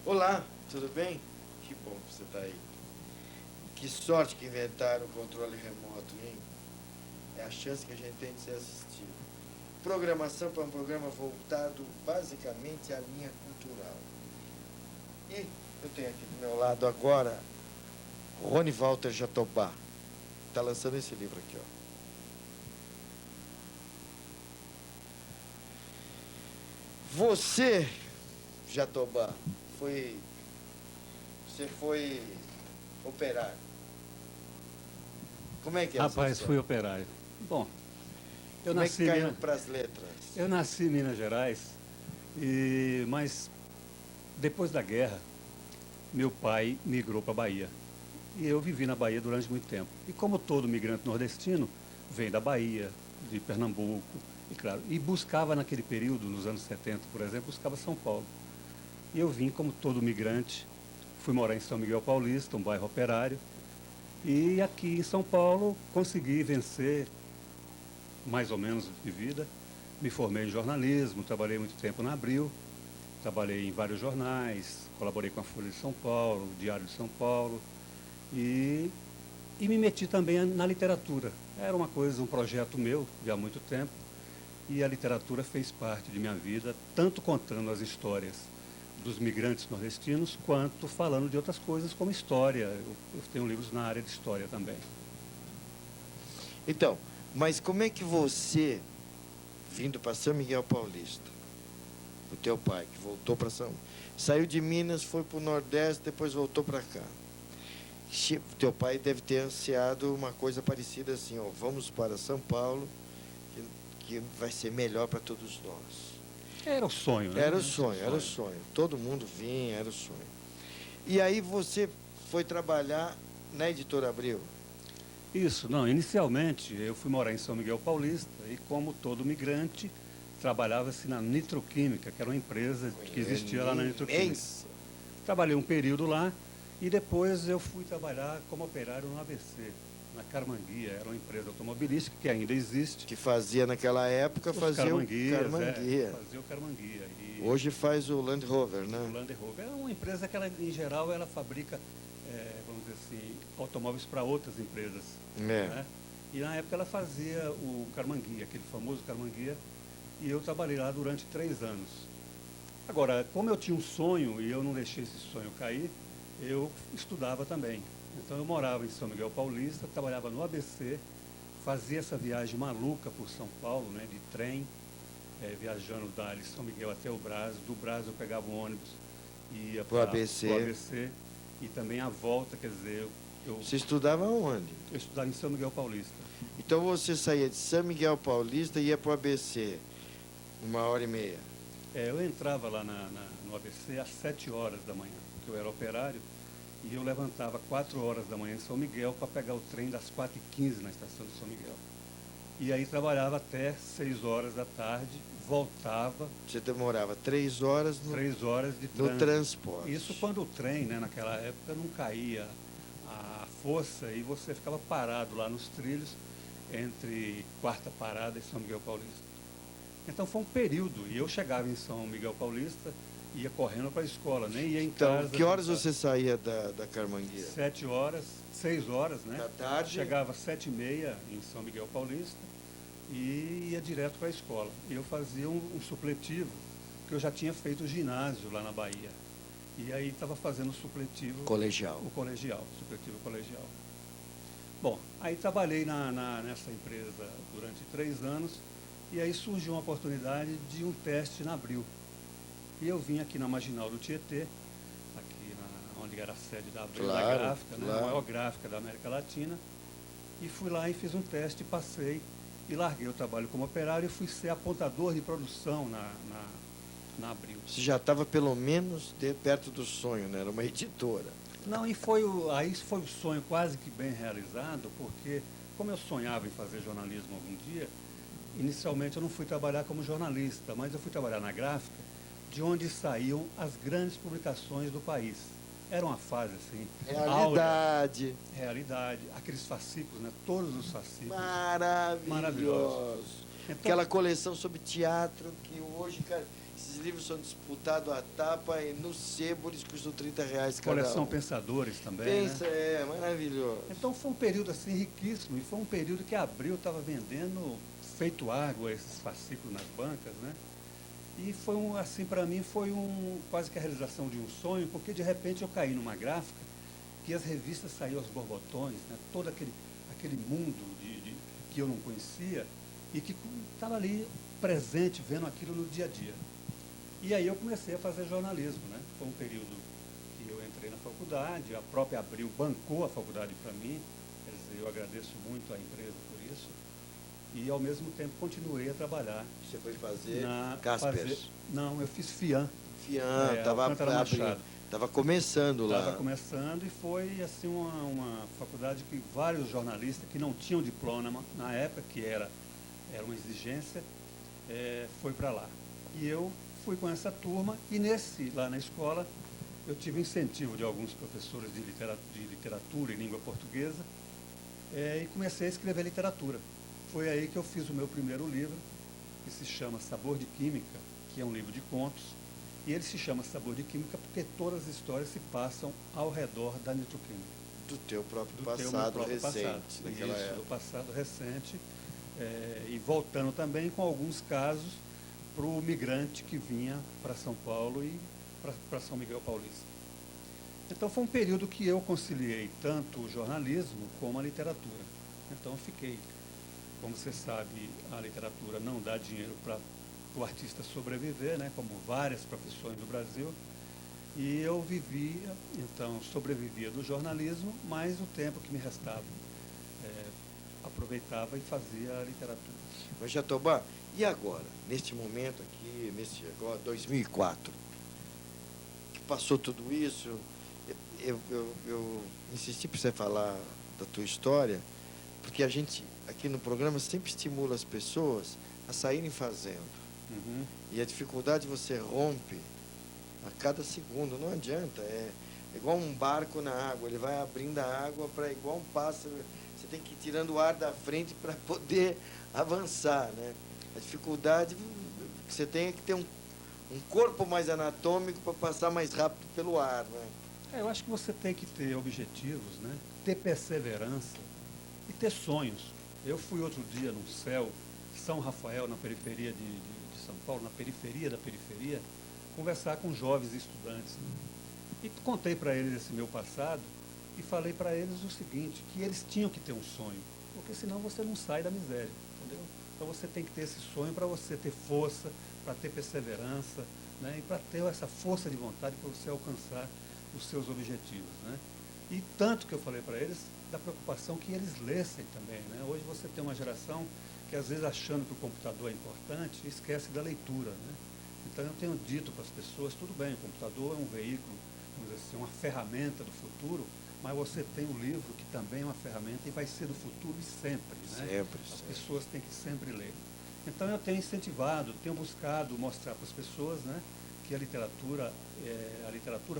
Olá, tudo bem? Que bom que você está aí. Que sorte que inventaram o controle remoto, hein? É a chance que a gente tem de ser assistido. Programação para um programa voltado basicamente à linha cultural. E eu tenho aqui do meu lado agora o Rony Walter Jatobá. Está lançando esse livro aqui, ó. Você, Jatobá, você foi operário. Como é que é essa Rapaz, história? fui operário. Bom, eu Como é nasci, que caiu para as letras? eu nasci em Minas Gerais, mas depois da guerra, meu pai migrou para a Bahia. E eu vivi na Bahia durante muito tempo. E como todo migrante nordestino, vem da Bahia, de Pernambuco, e claro, e buscava naquele período, nos anos 70, por exemplo, buscava São Paulo. E eu vim como todo migrante, fui morar em São Miguel Paulista, um bairro operário, e aqui em São Paulo consegui vencer mais ou menos de vida. Me formei em jornalismo, trabalhei muito tempo na Abril, trabalhei em vários jornais, colaborei com a Folha de São Paulo, o Diário de São Paulo e, e me meti também na literatura. Era uma coisa, um projeto meu de há muito tempo e a literatura fez parte de minha vida, tanto contando as histórias dos migrantes nordestinos, quanto falando de outras coisas como história. Eu tenho livros na área de história também. Então, mas como é que você, vindo para São Miguel Paulista, o teu pai, que voltou para saiu de Minas, foi para o Nordeste, depois voltou para cá. Teu pai deve ter ansiado uma coisa parecida assim, ó, vamos para São Paulo, que vai ser melhor para todos nós. Era o sonho, né? Era o sonho, era o sonho. Todo mundo vinha, era o sonho. E aí você foi trabalhar na Editora Abril? Isso, não. Inicialmente eu fui morar em São Miguel Paulista e, como todo migrante, trabalhava-se na Nitroquímica, que era uma empresa que existia lá na Nitroquímica. Imensa. Trabalhei um período lá e depois eu fui trabalhar como operário no ABC, na Carmanguia. Era uma empresa automobilística que ainda existe. Que fazia naquela época, fazia o Carmanguia. Fazia o Carmanguia. E hoje faz o Land Rover, né? o Land Rover. É uma empresa que, ela, em geral, ela fabrica, vamos dizer assim, automóveis para outras empresas. É. Né? E na época ela fazia o Carmanguia, aquele famoso Carmanguia, e eu trabalhei lá durante 3 anos. Agora, como eu tinha um sonho e eu não deixei esse sonho cair, eu estudava também. Então eu morava em São Miguel Paulista, trabalhava no ABC, fazia essa viagem maluca por São Paulo, né, de trem, viajando dali São Miguel até o Brás. Do Brás eu pegava um ônibus e ia para o ABC. E também a volta, quer dizer, Você estudava onde? eu estudava em São Miguel Paulista. Então você saía de São Miguel Paulista e ia para o ABC, 1h30. Eu entrava lá no ABC às 7 horas da manhã, porque eu era operário, e eu levantava 4 horas da manhã em São Miguel para pegar o trem das 4h15 na estação de São Miguel. E aí trabalhava até 6 horas da tarde, voltava. Você demorava 3 horas 3 horas de no transporte. Isso quando o trem, né, naquela época, não caía a força e você ficava parado lá nos trilhos entre Quarta Parada e São Miguel Paulista. Então foi um período, e eu chegava em São Miguel Paulista, ia correndo para a escola, nem ia em casa. Então, que horas você saía da Carmanguia? 7 horas, 6 horas, né? Da tarde? Chegava às 7h30 em São Miguel Paulista e ia direto para a escola. E eu fazia um supletivo, porque eu já tinha feito o ginásio lá na Bahia. E aí estava fazendo o supletivo... Colegial. O colegial, supletivo colegial. Bom, aí trabalhei nessa empresa durante 3 anos, e aí surgiu uma oportunidade de um teste na Abril. E eu vim aqui na Marginal do Tietê, aqui onde era a sede da Abril, claro, da gráfica, claro. Né, a maior gráfica da América Latina, e fui lá e fiz um teste, passei, e larguei o trabalho como operário e fui ser apontador de produção na Abril. Você já estava pelo menos perto do sonho, né? Era uma editora. Não, aí foi o sonho quase que bem realizado, porque como eu sonhava em fazer jornalismo algum dia, inicialmente eu não fui trabalhar como jornalista, mas eu fui trabalhar na gráfica, de onde saíam as grandes publicações do país. Era uma fase assim... Realidade. Áurea, realidade. Aqueles fascículos, né? Todos os fascículos. Maravilhoso. Então, aquela coleção sobre teatro que hoje, cara, Esses livros são disputados à tapa e no sebo eles custam R$ 30 cada Coleção um. Pensadores também, Pensa, né? maravilhoso. Então foi um período assim riquíssimo, e foi um período que a Abril estava vendendo feito água esses fascículos nas bancas, né? E foi assim, para mim foi quase que a realização de um sonho, porque de repente eu caí numa gráfica que as revistas saíam aos borbotões, né? Todo aquele mundo que eu não conhecia e que estava ali presente, vendo aquilo no dia a dia. E aí eu comecei a fazer jornalismo, né? Foi um período que eu entrei na faculdade, a própria Abril bancou a faculdade para mim, quer dizer, eu agradeço muito à empresa por isso, e ao mesmo tempo continuei a trabalhar. Você foi fazer Caspers? Não, eu fiz FIAM. FIAM, estava começando lá. Estava começando, e foi assim uma faculdade que vários jornalistas que não tinham diploma na época, que era uma exigência, foi para lá. E eu fui com essa turma, e lá na escola eu tive incentivo de alguns professores de literatura e língua portuguesa, e comecei a escrever literatura. Foi aí que eu fiz o meu primeiro livro, que se chama Sabor de Química, que é um livro de contos, e ele se chama Sabor de Química porque todas as histórias se passam ao redor da nitroquímica. Do teu próprio passado recente, daquela época. Do passado recente, e voltando também com alguns casos para o migrante que vinha para São Paulo e para São Miguel Paulista. Então foi um período que eu conciliei tanto o jornalismo como a literatura. Então eu fiquei, como você sabe, a literatura não dá dinheiro para o artista sobreviver, né, como várias profissões no Brasil, e eu sobrevivia do jornalismo, mas o tempo que me restava aproveitava e fazia a literatura. Mas, Jatobá, e agora, neste momento aqui, agora 2004, que passou tudo isso, eu insisti para você falar da tua história, porque a gente, aqui no programa, sempre estimula as pessoas a saírem fazendo. Uhum. E a dificuldade você rompe a cada segundo, não adianta. É igual um barco na água, ele vai abrindo a água para igual um pássaro, você tem que ir tirando o ar da frente para poder avançar, né? A dificuldade que você tem é que ter um corpo mais anatômico para passar mais rápido pelo ar, né? Eu acho que você tem que ter objetivos, né? Ter perseverança e ter sonhos. Eu fui outro dia no céu, São Rafael, na periferia de São Paulo, na periferia da periferia, conversar com jovens estudantes, né? E contei para eles esse meu passado e falei para eles o seguinte, que eles tinham que ter um sonho, porque senão você não sai da miséria, entendeu? Então você tem que ter esse sonho para você ter força, para ter perseverança, né? E para ter essa força de vontade para você alcançar os seus objetivos, né? E tanto que eu falei para eles da preocupação que eles lessem também, né? Hoje você tem uma geração que às vezes achando que o computador é importante, esquece da leitura, né? Então eu tenho dito para as pessoas, tudo bem, o computador é um veículo, vamos dizer assim, uma ferramenta do futuro, mas você tem o livro que também é uma ferramenta e vai ser do futuro e sempre, né? Sempre. As pessoas têm que sempre ler. Então eu tenho incentivado, tenho buscado mostrar para as pessoas, né, que a literatura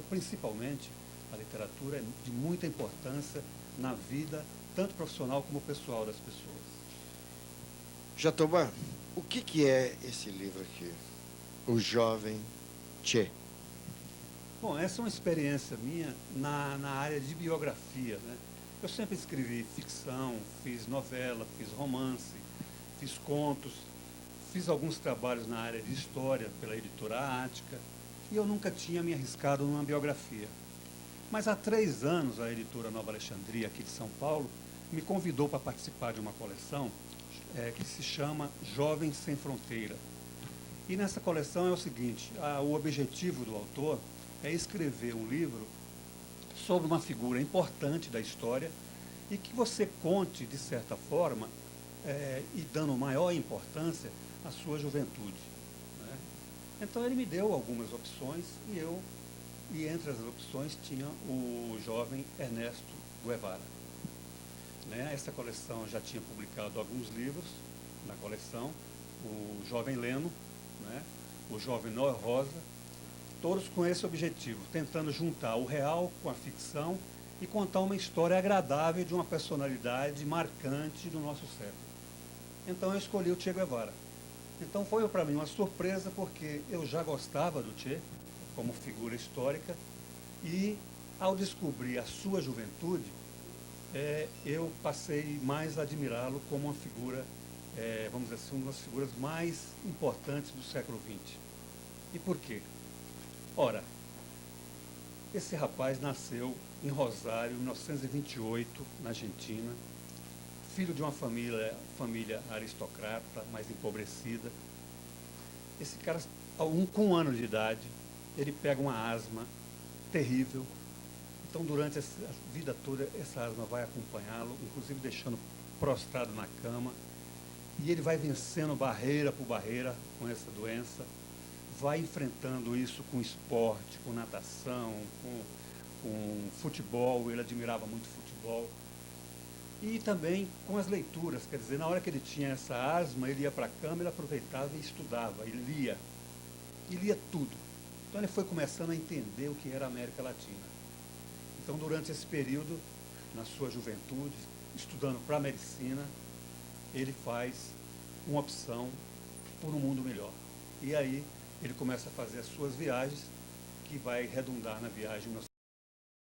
principalmente, a literatura é de muita importância na vida, tanto profissional como pessoal das pessoas. Jatobá, o que é esse livro aqui? O Jovem Tchê. Bom, essa é uma experiência minha na área de biografia, né? Eu sempre escrevi ficção, fiz novela, fiz romance, fiz contos, fiz alguns trabalhos na área de história pela editora Ática, e eu nunca tinha me arriscado numa biografia. Mas há 3 anos a editora Nova Alexandria, aqui de São Paulo, me convidou para participar de uma coleção que se chama Jovens Sem Fronteira. E nessa coleção é o seguinte, o objetivo do autor é escrever um livro sobre uma figura importante da história e que você conte, de certa forma, e dando maior importância à sua juventude, né? Então ele me deu algumas opções e entre as opções tinha o jovem Ernesto Guevara, né? Essa coleção já tinha publicado alguns livros na coleção, o Jovem Leno, né? O Jovem Noel Rosa, todos com esse objetivo, tentando juntar o real com a ficção e contar uma história agradável de uma personalidade marcante do nosso século. Então eu escolhi o Che Guevara. Então foi para mim uma surpresa, porque eu já gostava do Che como figura histórica e, ao descobrir a sua juventude, eu passei mais a admirá-lo como uma figura, vamos dizer assim, uma das figuras mais importantes do século XX. E por quê? Ora, esse rapaz nasceu em Rosário, em 1928, na Argentina, filho de uma família aristocrata, mais empobrecida. Esse cara, com 1 ano de idade, ele pega uma asma terrível. Então, durante a vida toda, essa asma vai acompanhá-lo, inclusive deixando prostrado na cama. E ele vai vencendo barreira por barreira com essa doença, vai enfrentando isso com esporte, com natação, com futebol. Ele admirava muito futebol. E também com as leituras, quer dizer, na hora que ele tinha essa asma, ele ia para a cama, ele aproveitava e estudava, ele lia tudo. Então ele foi começando a entender o que era a América Latina. Então, durante esse período, na sua juventude, estudando para a medicina, ele faz uma opção por um mundo melhor. E aí ele começa a fazer as suas viagens, que vai redundar na viagem